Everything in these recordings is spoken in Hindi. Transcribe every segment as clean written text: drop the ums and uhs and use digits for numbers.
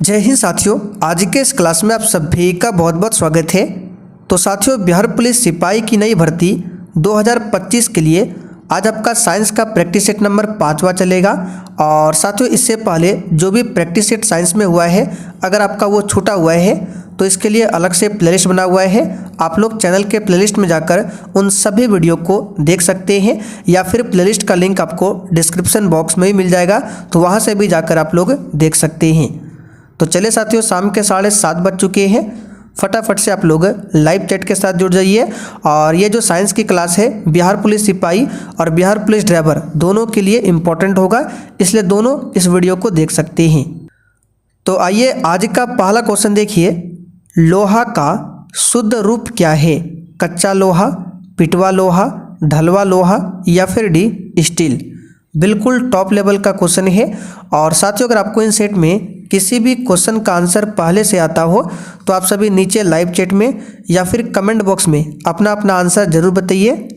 जय हिंद साथियों, आज के इस क्लास में आप सभी का बहुत बहुत स्वागत है। तो साथियों, बिहार पुलिस सिपाही की नई भर्ती 2025 के लिए आज आपका साइंस का प्रैक्टिस सेट नंबर 5वां चलेगा। और साथियों, इससे पहले जो भी प्रैक्टिस सेट साइंस में हुआ है, अगर आपका वो छूटा हुआ है तो इसके लिए अलग से प्लेलिस्ट बना हुआ है। आप लोग चैनल के प्लेलिस्ट में जाकर उन सभी वीडियो को देख सकते हैं, या फिर प्लेलिस्ट का लिंक आपको डिस्क्रिप्शन बॉक्स में ही मिल जाएगा, तो वहाँ से भी जाकर आप लोग देख सकते हैं। तो चले साथियों, शाम के 7:30 बज चुके हैं। फटाफट से आप लोग लाइव चैट के साथ जुड़ जाइए। और ये जो साइंस की क्लास है, बिहार पुलिस सिपाही और बिहार पुलिस ड्राइवर दोनों के लिए इम्पोर्टेंट होगा, इसलिए दोनों इस वीडियो को देख सकते हैं। तो आइए, आज का पहला क्वेश्चन देखिए। लोहा का शुद्ध रूप क्या है? कच्चा लोहा, पिटवा लोहा, ढलवा लोहा या फिर डी स्टील? बिल्कुल टॉप लेवल का क्वेश्चन है। और साथियों, अगर आपको इन सेट में किसी भी क्वेश्चन का आंसर पहले से आता हो तो आप सभी नीचे लाइव चैट में या फिर कमेंट बॉक्स में अपना अपना आंसर जरूर बताइए।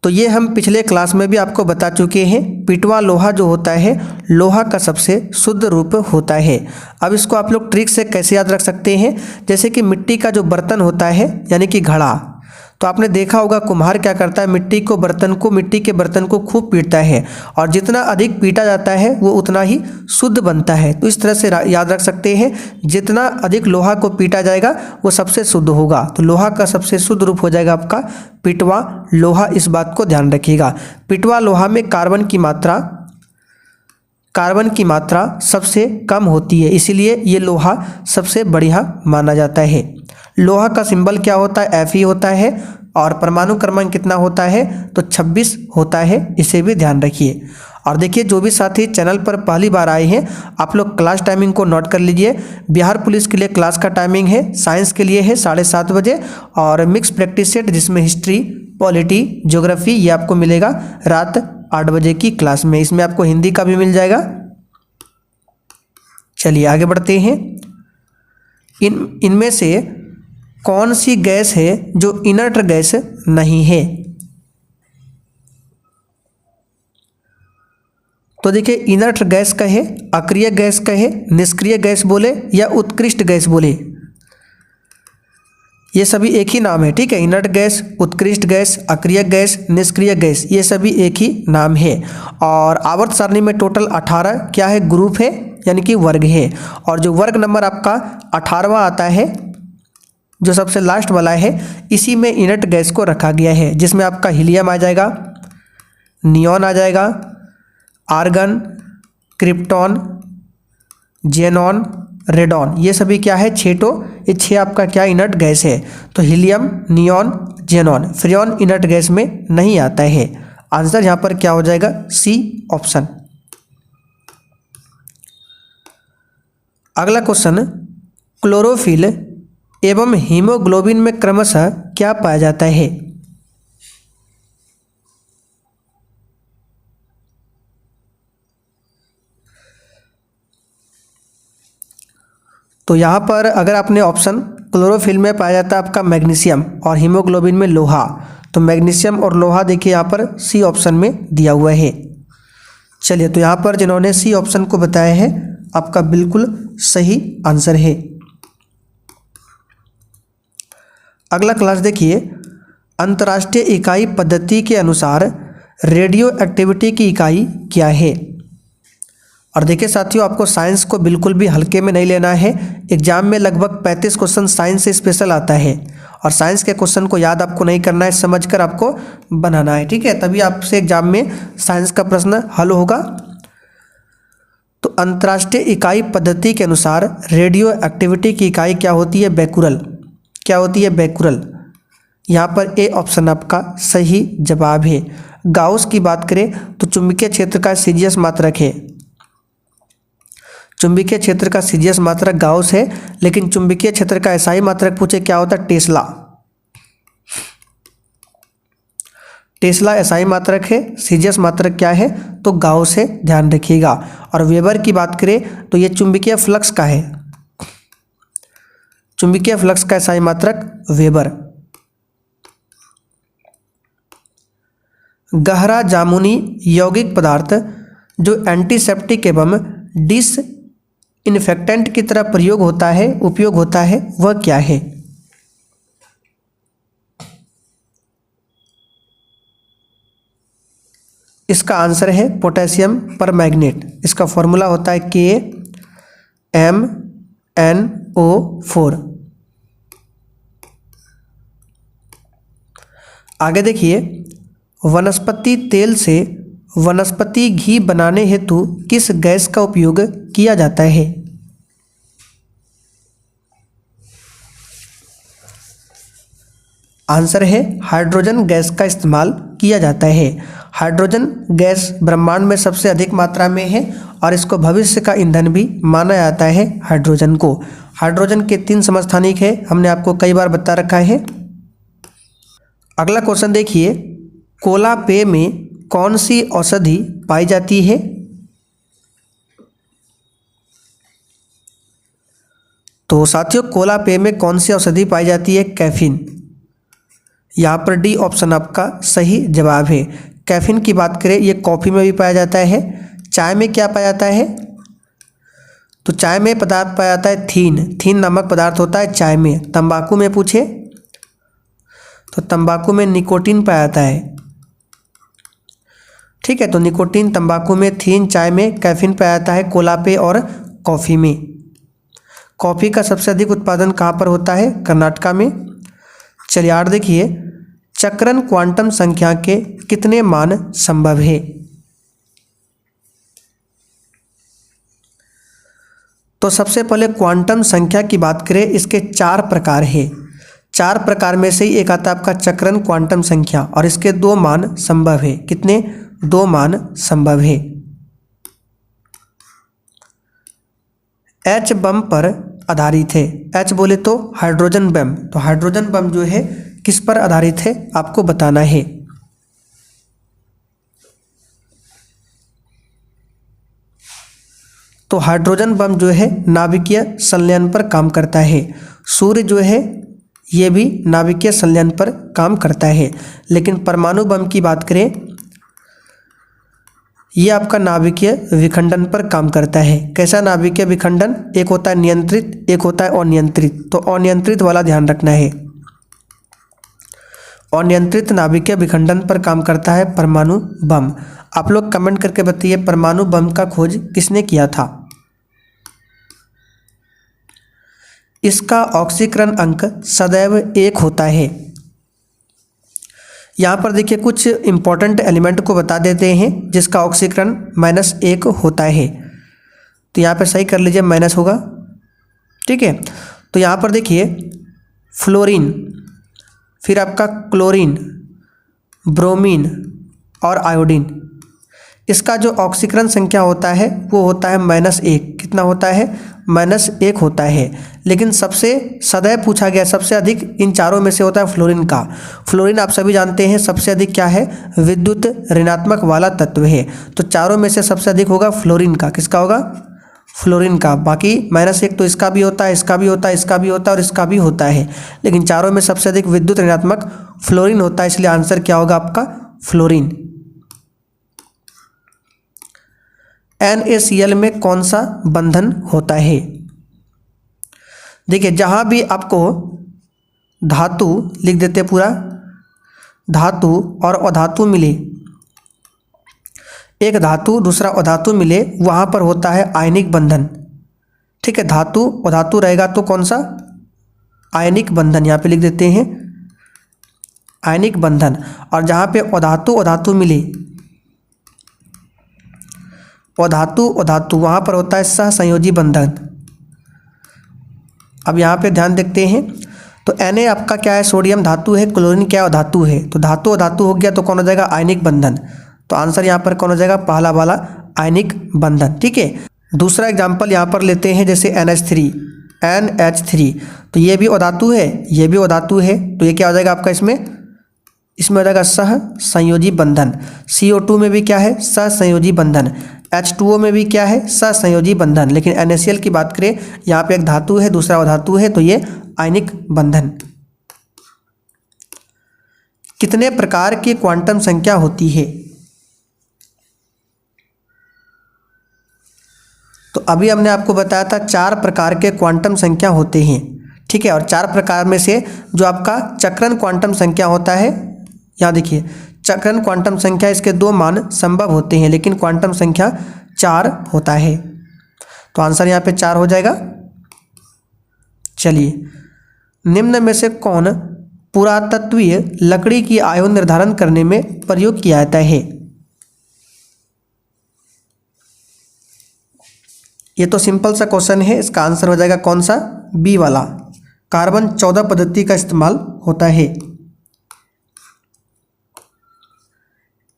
तो ये हम पिछले क्लास में भी आपको बता चुके हैं। पिटवा लोहा जो होता है, लोहा का सबसे शुद्ध रूप होता है। अब इसको आप लोग ट्रिक से कैसे याद रख सकते हैं? जैसे कि मिट्टी का जो बर्तन होता है, यानी कि घड़ा, तो आपने देखा होगा कुम्हार क्या करता है, मिट्टी के बर्तन को खूब पीटता है, और जितना अधिक पीटा जाता है वो उतना ही शुद्ध बनता है। तो इस तरह से याद रख सकते हैं, जितना अधिक लोहा को पीटा जाएगा वो सबसे शुद्ध होगा। तो लोहा का सबसे शुद्ध रूप हो जाएगा आपका पिटवा लोहा। इस बात को ध्यान रखिएगा। पिटवा लोहा में कार्बन की मात्रा सबसे कम होती है, इसीलिए ये लोहा सबसे बढ़िया माना जाता है। लोहा का सिंबल क्या होता है? Fe होता है। और परमाणु क्रमांक कितना होता है? तो 26 होता है, इसे भी ध्यान रखिए। और देखिए, जो भी साथी चैनल पर पहली बार आए हैं, आप लोग क्लास टाइमिंग को नोट कर लीजिए। बिहार पुलिस के लिए क्लास का टाइमिंग है, साइंस के लिए है 7:30 बजे, और मिक्स प्रैक्टिस सेट जिसमें हिस्ट्री, पॉलिटी, ज्योग्राफी, ये आपको मिलेगा रात 8 बजे की क्लास में। इसमें आपको हिंदी का भी मिल जाएगा। चलिए आगे बढ़ते हैं। इनमें से कौन सी गैस है जो इनर्ट गैस नहीं है? तो देखिए, इनर्ट गैस कहे, अक्रिय गैस कहे, निष्क्रिय गैस बोले या उत्कृष्ट गैस बोले, ये सभी एक ही नाम है। ठीक है, इनर्ट गैस, उत्कृष्ट गैस, अक्रिय गैस, निष्क्रिय गैस, ये सभी एक ही नाम है। और आवर्त सारणी में टोटल 18 क्या है? ग्रुप है, यानी कि वर्ग है। और जो वर्ग नंबर आपका 18वां आता है, जो सबसे लास्ट वाला है, इसी में इनर्ट गैस को रखा गया है, जिसमें आपका हीलियम आ जाएगा, नियॉन आ जाएगा, आर्गन, क्रिप्टॉन, जेनॉन, रेडॉन, ये सभी क्या है? 6 ये 6 आपका क्या इनर्ट गैस है। तो helium, neon, xenon, freon inert gas में नहीं आता है। आंसर यहाँ पर क्या हो जाएगा? C option. अगला क्वेश्चन, क्लोरोफिल एवं हीमोग्लोबिन में क्रमशः क्या पाया जाता है? तो यहाँ पर अगर आपने ऑप्शन, क्लोरोफिल में पाया जाता है आपका मैग्नीशियम और हीमोग्लोबिन में लोहा, तो मैग्नीशियम और लोहा देखिए यहाँ पर सी ऑप्शन में दिया हुआ है। चलिए, तो यहाँ पर जिन्होंने सी ऑप्शन को बताया है, आपका बिल्कुल सही आंसर है। अगला क्लास देखिए। अंतर्राष्ट्रीय इकाई पद्धति के अनुसार रेडियो एक्टिविटी की इकाई क्या है? और देखिए साथियों, आपको साइंस को बिल्कुल भी हल्के में नहीं लेना है। एग्जाम में लगभग 35 क्वेश्चन साइंस से स्पेशल आता है, और साइंस के क्वेश्चन को याद आपको नहीं करना है, समझकर आपको बनाना है। ठीक है, तभी आपसे एग्जाम में साइंस का प्रश्न हल होगा। तो अंतर्राष्ट्रीय इकाई पद्धति के अनुसार रेडियो एक्टिविटी की इकाई क्या होती है? बैकुरल। क्या होती है? बैकुरल। यहाँ पर ए ऑप्शन आपका सही जवाब है। गाउस की बात करें तो चुंबकीय क्षेत्र का सीजीएस मात्रक है, चुंबकीय क्षेत्र का सीजीएस मात्रक गाउस है। लेकिन चुंबकीय क्षेत्र का एसआई मात्रक पूछे क्या होता है? टेस्ला। टेस्ला एसआई मात्रक है, सीजीएस मात्रक क्या है? तो गाउस है, ध्यान रखिएगा। और वेबर की बात करें तो ये चुंबकीय फ्लक्स का है, चुंबकीय फ्लक्स का एसआई मात्रक वेबर। गहरा जामुनी यौगिक पदार्थ जो एंटीसेप्टिक एवं डिस इन्फेक्टेंट की तरह प्रयोग होता है, उपयोग होता है, वह क्या है? इसका आंसर है पोटेशियम परमैंगनेट। इसका फॉर्मूला होता है KMnO4। आगे देखिए, वनस्पति तेल से वनस्पति घी बनाने हेतु किस गैस का उपयोग किया जाता है? आंसर है हाइड्रोजन गैस का इस्तेमाल किया जाता है। हाइड्रोजन गैस ब्रह्मांड में सबसे अधिक मात्रा में है और इसको भविष्य का ईंधन भी माना जाता है हाइड्रोजन को। हाइड्रोजन के 3 समस्थानिक है, हमने आपको कई बार बता रखा है। अगला क्वेश्चन देखिए, कोला पेय में कौन सी औषधि पाई जाती है? तो साथियों, कोला पेय में कौन सी औषधि पाई जाती है? कैफीन। यहाँ पर डी ऑप्शन आपका सही जवाब है। कैफीन की बात करें, ये कॉफ़ी में भी पाया जाता है। चाय में क्या पाया जाता है? तो चाय में पदार्थ पाया जाता है थीन नामक पदार्थ होता है चाय में। तंबाकू में पूछे तो तंबाकू में निकोटीन पाया जाता है। ठीक है, तो निकोटीन तंबाकू में, थीन चाय में, कैफीन पाया जाता है कोला पेय और कॉफ़ी में। कॉफ़ी का सबसे अधिक उत्पादन कहाँ पर होता है? कर्नाटका में। चलिए 8 देखिए, चक्रण क्वांटम संख्या के कितने मान संभव है? तो सबसे पहले क्वांटम संख्या की बात करें, इसके 4 प्रकार है। 4 प्रकार में से ही एक आता है आपका चक्रण क्वांटम संख्या और इसके 2 मान संभव है। कितने? 2 मान संभव है। एच बम पर आधारित है। एच बोले तो हाइड्रोजन बम। तो हाइड्रोजन बम जो है किस पर आधारित है आपको बताना है। तो हाइड्रोजन बम जो है नाभिकीय संलयन पर काम करता है। सूर्य जो है ये भी नाभिकीय संलयन पर काम करता है। लेकिन परमाणु बम की बात करें, ये आपका नाभिकीय विखंडन पर काम करता है। कैसा नाभिकीय विखंडन? एक होता है नियंत्रित, एक होता है अनियंत्रित। तो अनियंत्रित वाला ध्यान रखना है। अनियंत्रित नाभिकीय विखंडन पर काम करता है परमाणु बम। आप लोग कमेंट करके बताइए परमाणु बम का खोज किसने किया था? इसका ऑक्सीकरण अंक सदैव 1 होता है। यहाँ पर देखिए कुछ इंपॉर्टेंट एलिमेंट को बता देते हैं जिसका ऑक्सीकरण -1 होता है। तो यहाँ पे सही कर लीजिए, माइनस होगा। ठीक है, तो यहाँ पर देखिए फ्लोरीन, फिर आपका क्लोरीन, ब्रोमीन और आयोडीन, इसका जो ऑक्सीकरण संख्या होता है वो होता है -1। कितना होता है? -1 होता है। लेकिन सबसे सदैव पूछा गया सबसे अधिक इन चारों में से होता है फ्लोरीन का। फ्लोरीन आप सभी जानते हैं सबसे अधिक क्या है? विद्युत ऋणात्मक वाला तत्व है। तो चारों में से सबसे अधिक होगा फ्लोरीन का। किसका होगा? फ्लोरीन का। बाकी -1 तो इसका भी होता है, इसका भी होता है, इसका भी होता है और इसका भी होता है। लेकिन चारों में सबसे अधिक विद्युत ऋणात्मक फ्लोरीन होता है, इसलिए आंसर क्या होगा आपका? फ्लोरीन। NaCl में कौन सा बंधन होता है? देखिए जहाँ भी आपको धातु लिख देते पूरा, धातु और अधातु मिले, एक धातु दूसरा अधातु मिले, वहाँ पर होता है आयनिक बंधन। ठीक है, धातु अधातु रहेगा तो कौन सा? आयनिक बंधन। यहाँ पे लिख देते हैं आयनिक बंधन। और जहाँ पे अधातु अधातु मिले, अधातु अधातु, वहाँ पर होता है सहसंयोजी बंधन। अब यहाँ पे ध्यान देखते हैं, तो Na आपका क्या है? सोडियम धातु है, क्लोरीन क्या है? धातु है। तो धातु अधातु हो गया तो कौन हो जाएगा? आयनिक बंधन। तो आंसर यहाँ पर कौन हो जाएगा? पहला वाला आयनिक बंधन। ठीक है, दूसरा एग्जाम्पल यहाँ पर लेते हैं, जैसे NH3। तो ये भी अधातु है, ये भी अधातु है। तो ये क्या हो जाएगा आपका? इसमें हो जाएगा सहसंयोजी बंधन। CO2 में भी क्या है? सहसंयोजी बंधन। H2O में भी क्या है? सहसंयोजी बंधन। लेकिन NaCl की बात करें, यहाँ पे एक धातु है दूसरा अधातु है, तो ये आयनिक बंधन। कितने प्रकार की क्वांटम संख्या होती है? अभी हमने आपको बताया था 4 प्रकार के क्वांटम संख्या होते हैं, ठीक है। और 4 प्रकार में से जो आपका चक्रण क्वांटम संख्या होता है, यहाँ देखिए चक्रण क्वांटम संख्या, इसके 2 मान संभव होते हैं, लेकिन क्वांटम संख्या 4 होता है। तो आंसर यहाँ पे 4 हो जाएगा। चलिए, निम्न में से कौन पुरातत्वीय लकड़ी की आयु निर्धारण करने में प्रयोग किया जाता है? ये तो सिंपल सा क्वेश्चन है, इसका आंसर हो जाएगा कौन सा? बी वाला, कार्बन 14 पद्धति का इस्तेमाल होता है।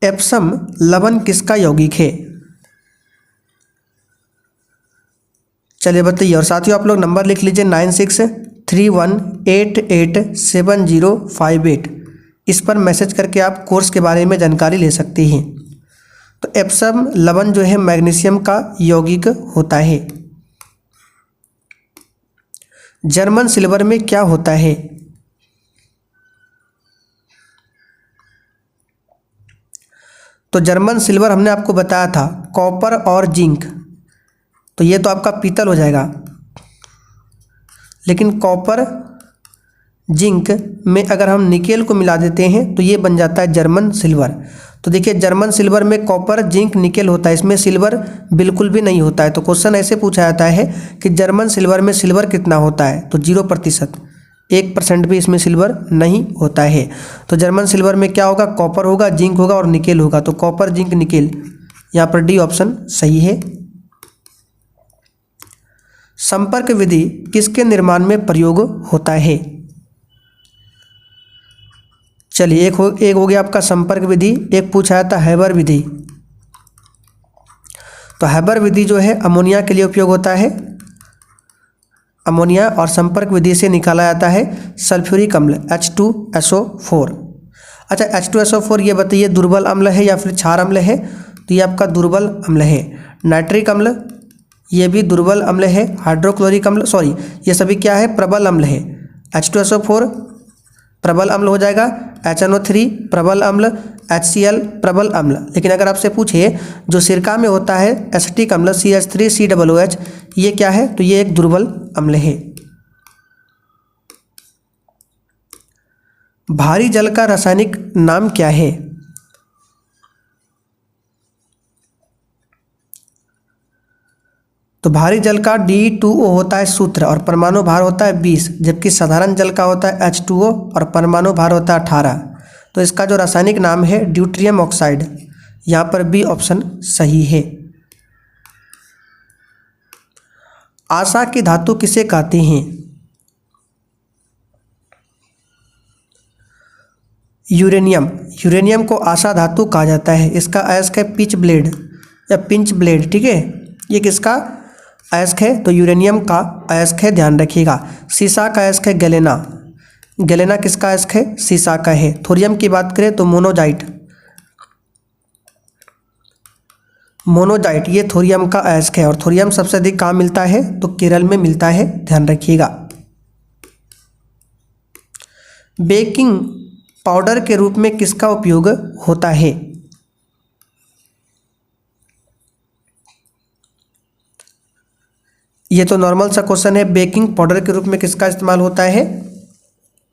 एप्सम लवण किसका यौगिक है? चलिए बताइए। और साथियों आप लोग नंबर लिख लीजिए 9631887058। इस पर मैसेज करके आप कोर्स के बारे में जानकारी ले सकते हैं। तो एप्सम लवण जो है मैग्नीशियम का यौगिक होता है। जर्मन सिल्वर में क्या होता है? तो जर्मन सिल्वर हमने आपको बताया था कॉपर और जिंक, तो ये तो आपका पीतल हो जाएगा। लेकिन कॉपर जिंक में अगर हम निकेल को मिला देते हैं तो ये बन जाता है जर्मन सिल्वर। तो देखिए जर्मन सिल्वर में कॉपर जिंक निकेल होता है, इसमें सिल्वर बिल्कुल भी नहीं होता है। तो क्वेश्चन ऐसे पूछा जाता है कि जर्मन सिल्वर में सिल्वर कितना होता है? तो 0%, 1% भी इसमें सिल्वर नहीं होता है। तो जर्मन सिल्वर में क्या होगा? कॉपर होगा, जिंक होगा और निकेल होगा। तो कॉपर जिंक निकेल, यहाँ पर डी ऑप्शन सही है। संपर्क विधि किसके निर्माण में प्रयोग होता है? चलिए, एक हो गया आपका संपर्क विधि। एक पूछा था हैबर विधि। तो हैबर विधि जो है अमोनिया के लिए उपयोग होता है, अमोनिया, और संपर्क विधि से निकाला जाता है सल्फ्यूरिक अम्ल H2SO4। अच्छा, H2SO4 ये बताइए दुर्बल अम्ल है या फिर क्षार अम्ल है? तो ये आपका दुर्बल अम्ल है। नाइट्रिक अम्ल ये भी दुर्बल अम्ल है। हाइड्रोक्लोरिक अम्ल, सॉरी, ये सभी क्या है? प्रबल अम्ल है। H2SO4 प्रबल अम्ल हो जाएगा, HNO3 प्रबल अम्ल, HCl प्रबल अम्ल। लेकिन अगर आपसे पूछे जो सिरका में होता है एसिटिक अम्ल CH3COOH, ये क्या है? तो ये एक दुर्बल अम्ल है। भारी जल का रासायनिक नाम क्या है? तो भारी जल का D2O होता है सूत्र और परमाणु भार होता है 20, जबकि साधारण जल का होता है H2O और परमाणु भार होता है 18। तो इसका जो रासायनिक नाम है ड्यूट्रियम ऑक्साइड, यहाँ पर बी ऑप्शन सही है। आशा की धातु किसे कहते हैं? यूरेनियम। यूरेनियम को आशा धातु कहा जाता है। इसका अयस्क है पिच ब्लेड या पिंच ब्लेड, ठीक है। ये किसका अयस्क है? तो यूरेनियम का अयस्क है, ध्यान रखिएगा। सीसा का अयस्क है गैलेना। गैलेना किसका अयस्क है? सीसा का है। थोरियम की बात करें तो मोनोजाइट, मोनोजाइट ये थोरियम का अयस्क है। और थोरियम सबसे अधिक कहाँ मिलता है? तो केरल में मिलता है, ध्यान रखिएगा। बेकिंग पाउडर के रूप में किसका उपयोग होता है? ये तो नॉर्मल सा क्वेश्चन है। बेकिंग पाउडर के रूप में किसका इस्तेमाल होता है?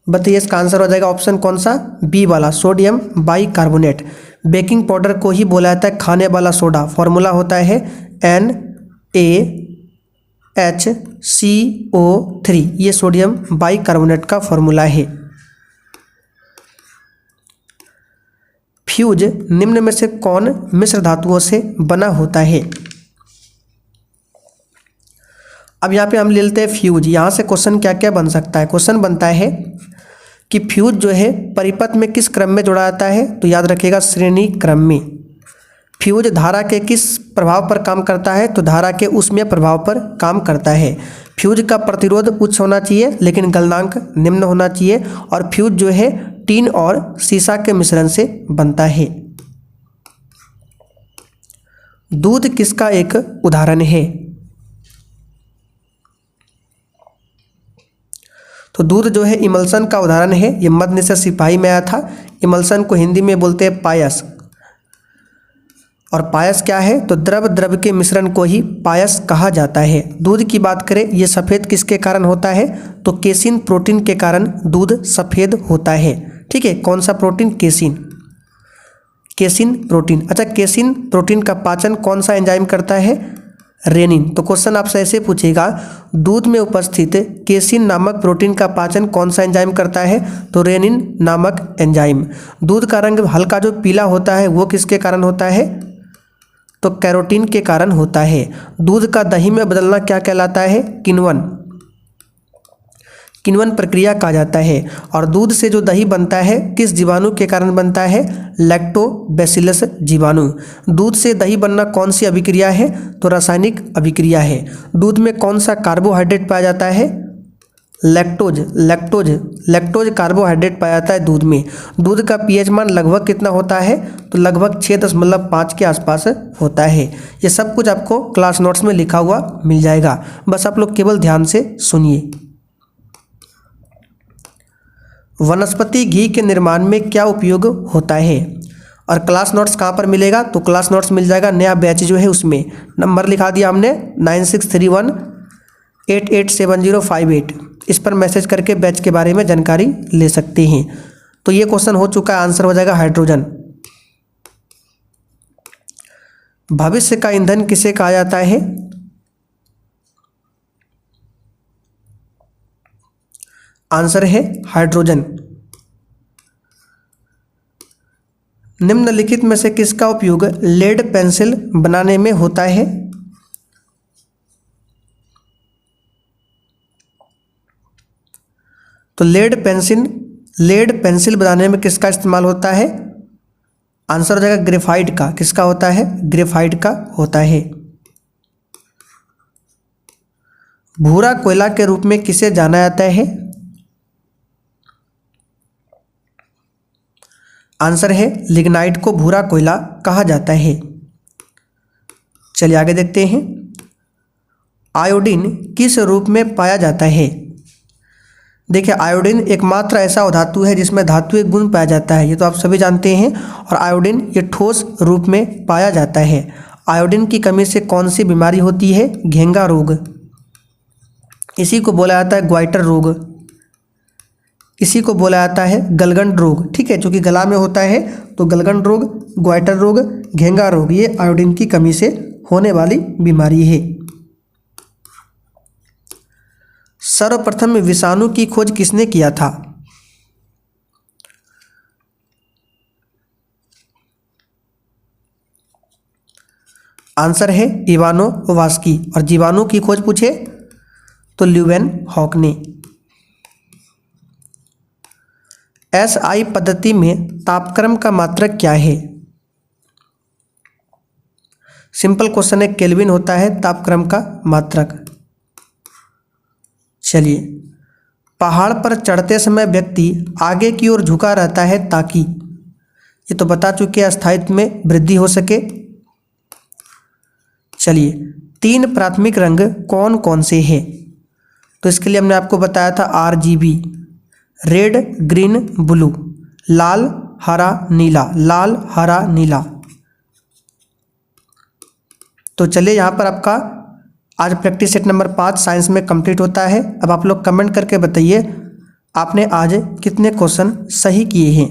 बताइए, इसका आंसर हो जाएगा ऑप्शन कौन सा? बी वाला, सोडियम बाइकार्बोनेट। बेकिंग पाउडर को ही बोला जाता है खाने वाला सोडा। फॉर्मूला होता है NaHCO3। ये सोडियम बाइकार्बोनेट का फॉर्मूला है। फ्यूज निम्न में से कौन मिश्र धातुओं से बना होता है? अब यहाँ पे हम ले लेते हैं फ्यूज। यहाँ से क्वेश्चन क्या क्या बन सकता है? क्वेश्चन बनता है कि फ्यूज जो है परिपथ में किस क्रम में जोड़ा जाता है? तो याद रखिएगा श्रेणी क्रम में। फ्यूज धारा के किस प्रभाव पर काम करता है? तो धारा के ऊष्मीय प्रभाव पर काम करता है। फ्यूज का प्रतिरोध उच्च होना चाहिए लेकिन गलनांक निम्न होना चाहिए। और फ्यूज जो है टीन और सीसा के मिश्रण से बनता है। दूध किसका एक उदाहरण है? तो दूध जो है इमल्सन का उदाहरण है। ये मध्य से सिपाही में आया था। इमल्सन को हिंदी में बोलते हैं पायस। और पायस क्या है? तो द्रव द्रव के मिश्रण को ही पायस कहा जाता है। दूध की बात करें, ये सफ़ेद किसके कारण होता है? तो केसिन प्रोटीन के कारण दूध सफ़ेद होता है। ठीक है, कौन सा प्रोटीन? Casein, casein protein. अच्छा, केसिन प्रोटीन का पाचन कौन सा एंजाइम करता है? रेनिन। तो क्वेश्चन आपसे ऐसे पूछेगा, दूध में उपस्थित केसिन नामक प्रोटीन का पाचन कौन सा एंजाइम करता है? तो रेनिन नामक एंजाइम। दूध का रंग हल्का जो पीला होता है वो किसके कारण होता है? तो कैरोटीन के कारण होता है। दूध का दही में बदलना क्या कहलाता है? किण्वन, किण्वन प्रक्रिया कहा जाता है। और दूध से जो दही बनता है किस जीवाणु के कारण बनता है? लैक्टोबैसिलस जीवाणु। दूध से दही बनना कौन सी अभिक्रिया है? तो रासायनिक अभिक्रिया है। दूध में कौन सा कार्बोहाइड्रेट पाया जाता है? लैक्टोज, लैक्टोज, लैक्टोज कार्बोहाइड्रेट पाया जाता है दूध में। दूध का पीएच मान लगभग कितना होता है? तो लगभग 6.5 के आसपास होता है। ये सब कुछ आपको क्लास नोट्स में लिखा हुआ मिल जाएगा, बस आप लोग केवल ध्यान से सुनिए। वनस्पति घी के निर्माण में क्या उपयोग होता है? और क्लास नोट्स कहाँ पर मिलेगा? तो क्लास नोट्स मिल जाएगा नया बैच जो है उसमें। नंबर लिखा दिया हमने 9631887058। इस पर मैसेज करके बैच के बारे में जानकारी ले सकते हैं। तो ये क्वेश्चन हो चुका है, आंसर हो जाएगा हाइड्रोजन। भविष्य का ईंधन किसे कहा जाता है? आंसर है हाइड्रोजन। निम्नलिखित में से किसका उपयोग लेड पेंसिल बनाने में होता है? तो लेड पेंसिल बनाने में किसका इस्तेमाल होता है? आंसर हो जाएगा ग्रेफाइट का। किसका होता है? ग्रेफाइट का होता है। भूरा कोयला के रूप में किसे जाना जाता है? आंसर है लिग्नाइट को भूरा कोयला कहा जाता है। चलिए आगे देखते हैं। आयोडीन किस रूप में पाया जाता है? देखिए, आयोडीन एकमात्र ऐसा धातु है जिसमें धात्विक गुण पाया जाता है, ये तो आप सभी जानते हैं। और आयोडीन ये ठोस रूप में पाया जाता है। आयोडीन की कमी से कौन सी बीमारी होती है? घेंगा रोग। इसी को बोला जाता है ग्वाइटर रोग। इसी को बोला जाता है गलगंड रोग। ठीक है, क्योंकि गला में होता है तो गलगंड रोग, ग्वाइटर रोग, घेंगा रोग, ये आयोडीन की कमी से होने वाली बीमारी है। सर्वप्रथम विषाणु की खोज किसने किया था? आंसर है इवानोवास्की। और जीवाणु की खोज पूछे तो ल्यूवेनहॉक ने। एसआई पद्धति में तापक्रम का मात्रक क्या है? सिंपल क्वेश्चन है, केल्विन होता है तापक्रम का मात्रक। चलिए, पहाड़ पर चढ़ते समय व्यक्ति आगे की ओर झुका रहता है ताकि, ये तो बता चुके हैं, स्थायित्व में वृद्धि हो सके। चलिए, 3 प्राथमिक रंग कौन कौन से हैं? तो इसके लिए हमने आपको बताया था RGB, रेड ग्रीन ब्लू, लाल हरा नीला, लाल हरा नीला। तो चलिए, यहाँ पर आपका आज प्रैक्टिस सेट नंबर 5 साइंस में कंप्लीट होता है। अब आप लोग कमेंट करके बताइए आपने आज कितने क्वेश्चन सही किए हैं।